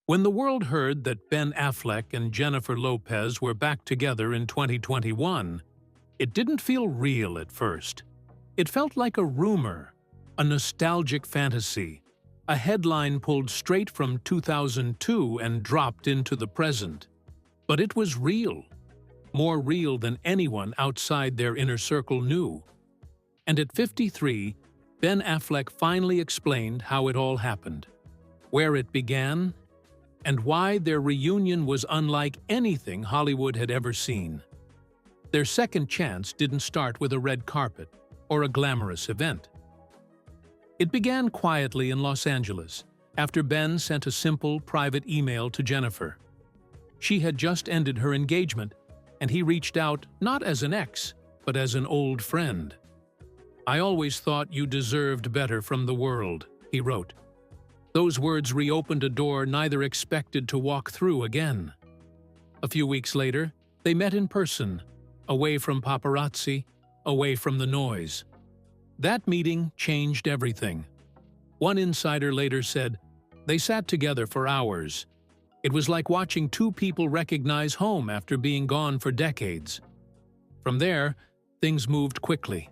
When the world heard that Ben Affleck and Jennifer Lopez were back together in 2021, it didn't feel real at first. It felt like a rumor, a nostalgic fantasy, a headline pulled straight from 2002 and dropped into the present. But it was real, more real than anyone outside their inner circle knew. And at 53, Ben Affleck finally explained how it all happened, where it began, and why their reunion was unlike anything Hollywood had ever seen. Their second chance didn't start with a red carpet or a glamorous event. It began quietly in Los Angeles, after Ben sent a simple, private email to Jennifer. She had just ended her engagement, and he reached out not as an ex, but as an old friend. "I always thought you deserved better from the world," he wrote. Those words reopened a door neither expected to walk through again. A few weeks later, they met in person, away from paparazzi, away from the noise. That meeting changed everything. One insider later said, "They sat together for hours. It was like watching two people recognize home after being gone for decades." From there, things moved quickly.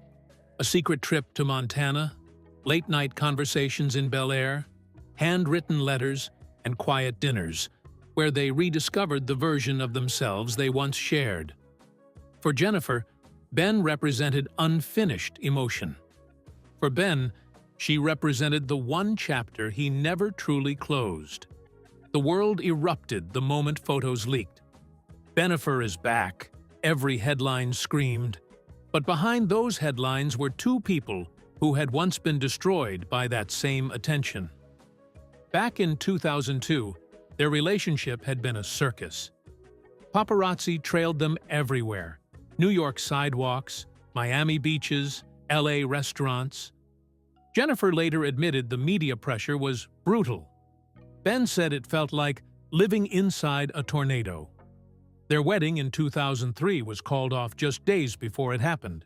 A secret trip to Montana, late-night conversations in Bel Air, handwritten letters, and quiet dinners, where they rediscovered the version of themselves they once shared. For Jennifer, Ben represented unfinished emotion. For Ben, she represented the one chapter he never truly closed. The world erupted the moment photos leaked. "Bennifer is back," every headline screamed. But behind those headlines were two people who had once been destroyed by that same attention. Back in 2002, their relationship had been a circus. Paparazzi trailed them everywhere: New York sidewalks, Miami beaches, LA restaurants. Jennifer later admitted the media pressure was brutal. Ben said it felt like living inside a tornado. Their wedding in 2003 was called off just days before it happened.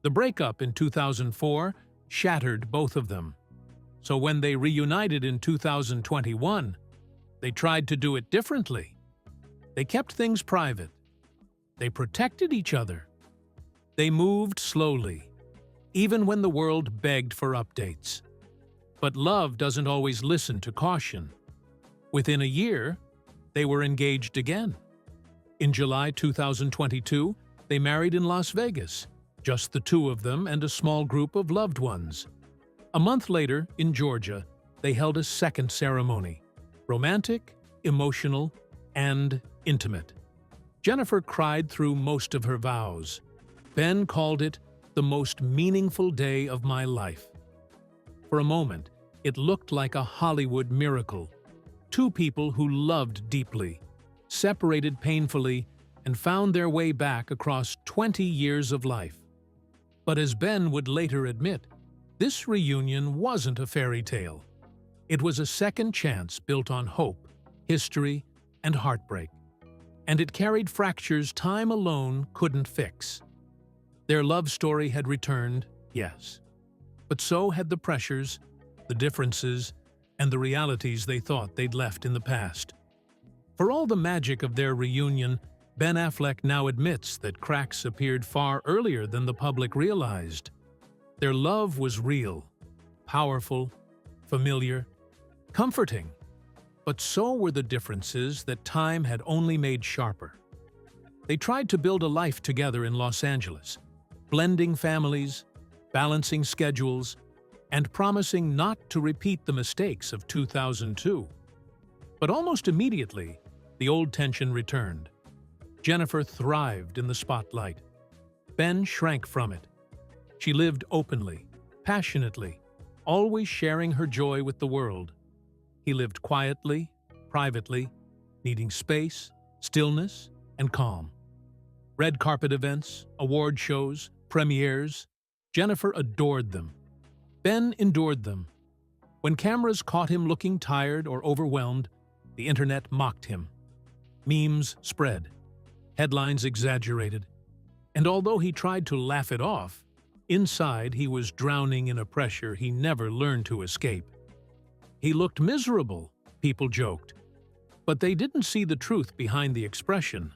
The breakup in 2004 shattered both of them. So when they reunited in 2021, they tried to do it differently. They kept things private. They protected each other. They moved slowly, even when the world begged for updates. But love doesn't always listen to caution. Within a year, they were engaged again. In July 2022, they married in Las Vegas, just the two of them and a small group of loved ones. A month later, in Georgia, they held a second ceremony, romantic, emotional, and intimate. Jennifer cried through most of her vows. Ben called it the most meaningful day of my life. For a moment, it looked like a Hollywood miracle. Two people who loved deeply, separated painfully, and found their way back across 20 years of life. But as Ben would later admit, this reunion wasn't a fairy tale. It was a second chance built on hope, history, and heartbreak. And it carried fractures time alone couldn't fix. Their love story had returned, yes. But so had the pressures, the differences, and the realities they thought they'd left in the past. For all the magic of their reunion, Ben Affleck now admits that cracks appeared far earlier than the public realized. Their love was real, powerful, familiar, comforting. But so were the differences that time had only made sharper. They tried to build a life together in Los Angeles, blending families, balancing schedules, and promising not to repeat the mistakes of 2002. But almost immediately, the old tension returned. Jennifer thrived in the spotlight. Ben shrank from it. She lived openly, passionately, always sharing her joy with the world. He lived quietly, privately, needing space, stillness, and calm. Red carpet events, award shows, premieres. Jennifer adored them. Ben endured them. When cameras caught him looking tired or overwhelmed, the internet mocked him. Memes spread. Headlines exaggerated. And although he tried to laugh it off, inside he was drowning in a pressure he never learned to escape. He looked miserable, people joked. But they didn't see the truth behind the expression.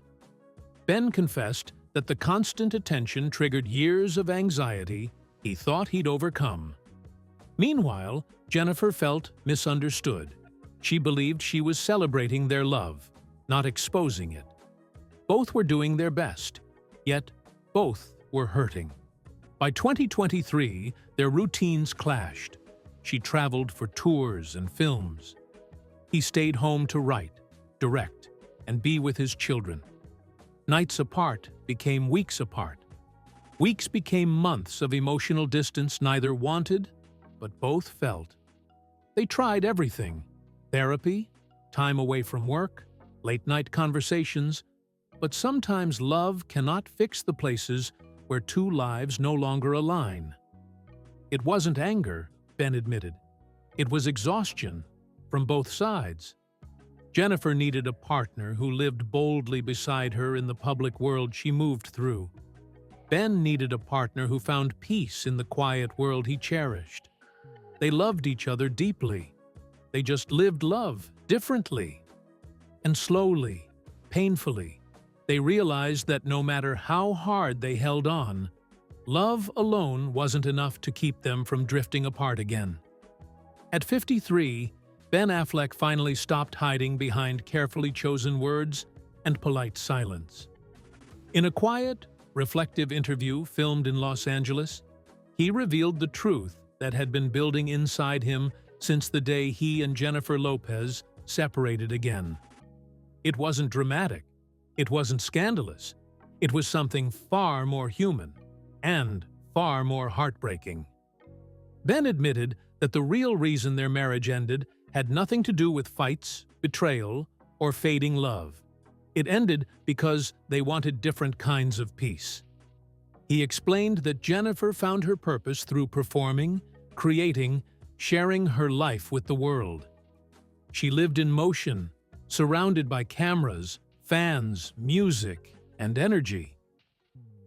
Ben confessed that the constant attention triggered years of anxiety he thought he'd overcome. Meanwhile, Jennifer felt misunderstood. She believed she was celebrating their love, not exposing it. Both were doing their best, yet both were hurting. By 2023, their routines clashed. She traveled for tours and films. He stayed home to write, direct, and be with his children. Nights apart became weeks apart. Weeks became months of emotional distance neither wanted, but both felt. They tried everything: therapy, time away from work, late-night conversations, but sometimes love cannot fix the places where two lives no longer align. It wasn't anger, Ben admitted. It was exhaustion, from both sides. Jennifer needed a partner who lived boldly beside her in the public world she moved through. Ben needed a partner who found peace in the quiet world he cherished. They loved each other deeply. They just lived love differently. And slowly, painfully, they realized that no matter how hard they held on, love alone wasn't enough to keep them from drifting apart again. At 53, Ben Affleck finally stopped hiding behind carefully chosen words and polite silence. In a quiet, reflective interview filmed in Los Angeles, he revealed the truth that had been building inside him since the day he and Jennifer Lopez separated again. It wasn't dramatic. It wasn't scandalous. It was something far more human and far more heartbreaking. Ben admitted that the real reason their marriage ended had nothing to do with fights, betrayal, or fading love. It ended because they wanted different kinds of peace. He explained that Jennifer found her purpose through performing, creating, sharing her life with the world. She lived in motion, surrounded by cameras, fans, music, and energy.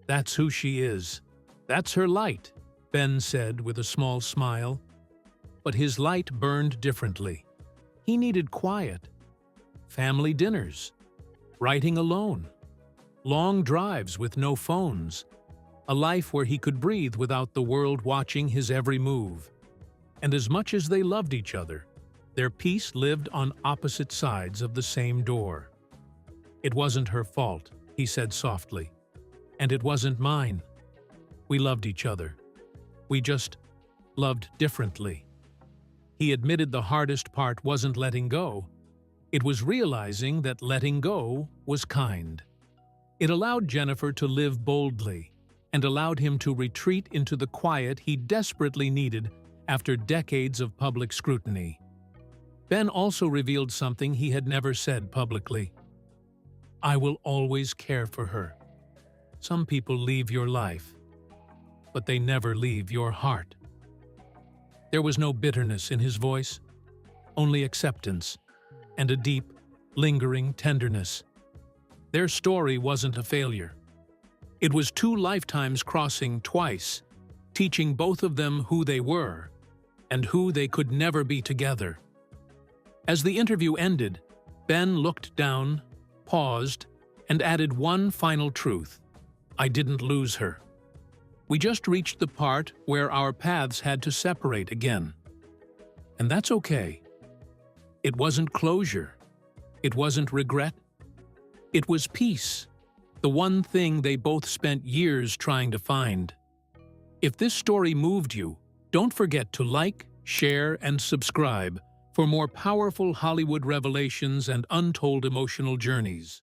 That's who she is. That's her light, Ben said with a small smile. But his light burned differently. He needed quiet, family dinners, writing alone, long drives with no phones, a life where he could breathe without the world watching his every move. And as much as they loved each other, their peace lived on opposite sides of the same door. It wasn't her fault, he said softly, and it wasn't mine. We loved each other. We just loved differently. He admitted the hardest part wasn't letting go. It was realizing that letting go was kind. It allowed Jennifer to live boldly and allowed him to retreat into the quiet he desperately needed after decades of public scrutiny. Ben also revealed something he had never said publicly. I will always care for her. Some people leave your life, but they never leave your heart. There was no bitterness in his voice, only acceptance and a deep, lingering tenderness. Their story wasn't a failure. It was two lifetimes crossing twice, teaching both of them who they were and who they could never be together. As the interview ended, Ben looked down, paused, and added one final truth. I didn't lose her. We just reached the part where our paths had to separate again. And that's okay. It wasn't closure. It wasn't regret. It was peace, the one thing they both spent years trying to find. If this story moved you, don't forget to like, share, and subscribe for more powerful Hollywood revelations and untold emotional journeys.